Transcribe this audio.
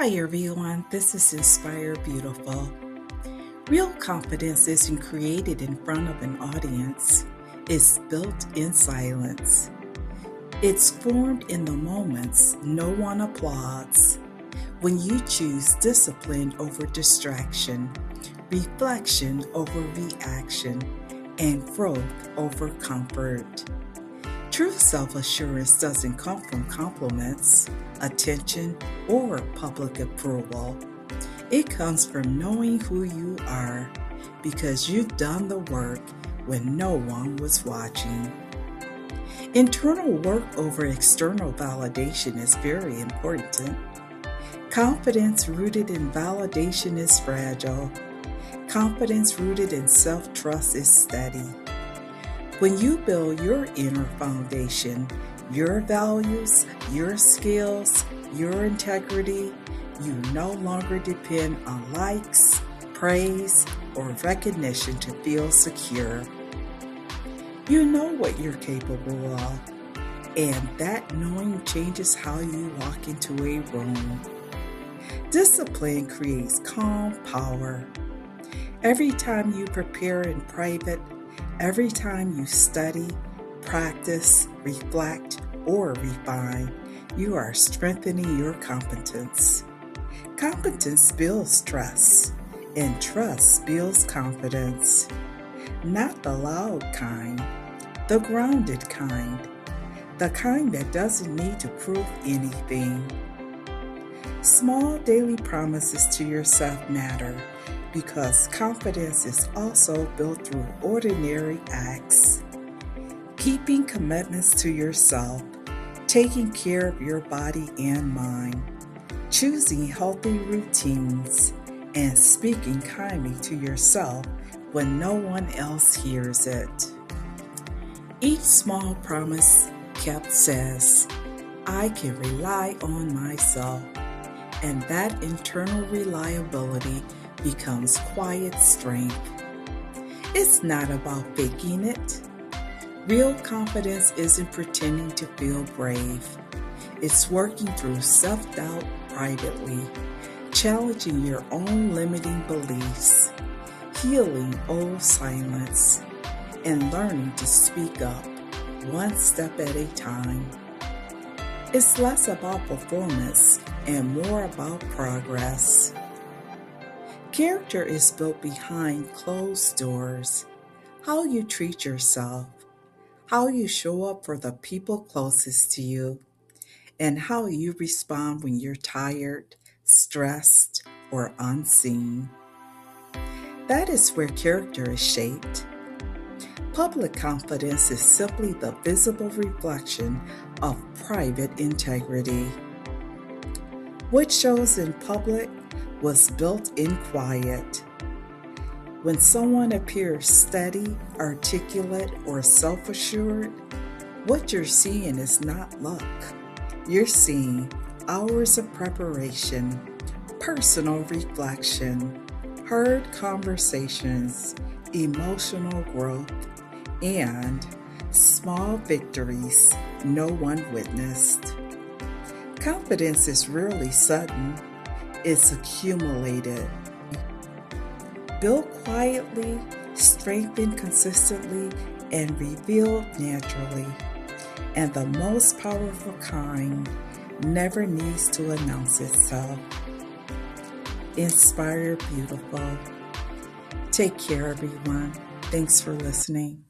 Hi everyone, this is Inspire Beautiful. Real confidence isn't created in front of an audience, it's built in silence. It's formed in the moments no one applauds. When you choose discipline over distraction, reflection over reaction, and growth over comfort. True self-assurance doesn't come from compliments, attention, or public approval. It comes from knowing who you are because you've done the work when no one was watching. Internal work over external validation is very important. Confidence rooted in validation is fragile. Confidence rooted in self-trust is steady. When you build your inner foundation, your values, your skills, your integrity, you no longer depend on likes, praise, or recognition to feel secure. You know what you're capable of, and that knowing changes how you walk into a room. Discipline creates calm power. Every time you prepare in private, every time you study, practice, reflect, or refine, you are strengthening your competence. Competence builds trust, and trust builds confidence. Not the loud kind, the grounded kind, the kind that doesn't need to prove anything. Small daily promises to yourself matter because confidence is also built through ordinary acts. Keeping commitments to yourself, taking care of your body and mind, choosing healthy routines, and speaking kindly to yourself when no one else hears it. Each small promise kept says, I can rely on myself, and that internal reliability becomes quiet strength. It's not about faking it. Real confidence isn't pretending to feel brave. It's working through self-doubt privately, challenging your own limiting beliefs, healing old silence, and learning to speak up one step at a time. It's less about performance and more about progress. Character is built behind closed doors. How you treat yourself, how you show up for the people closest to you, and how you respond when you're tired, stressed, or unseen. That is where character is shaped. Public confidence is simply the visible reflection of private integrity. What shows in public was built in quiet. When someone appears steady, articulate, or self-assured, what you're seeing is not luck. You're seeing hours of preparation, personal reflection, heard conversations, emotional growth, and small victories no one witnessed. Confidence is rarely sudden. It's accumulated. Built quietly, strengthened consistently, and revealed naturally. And the most powerful kind never needs to announce itself. Inspire Beautiful. Take care, everyone. Thanks for listening.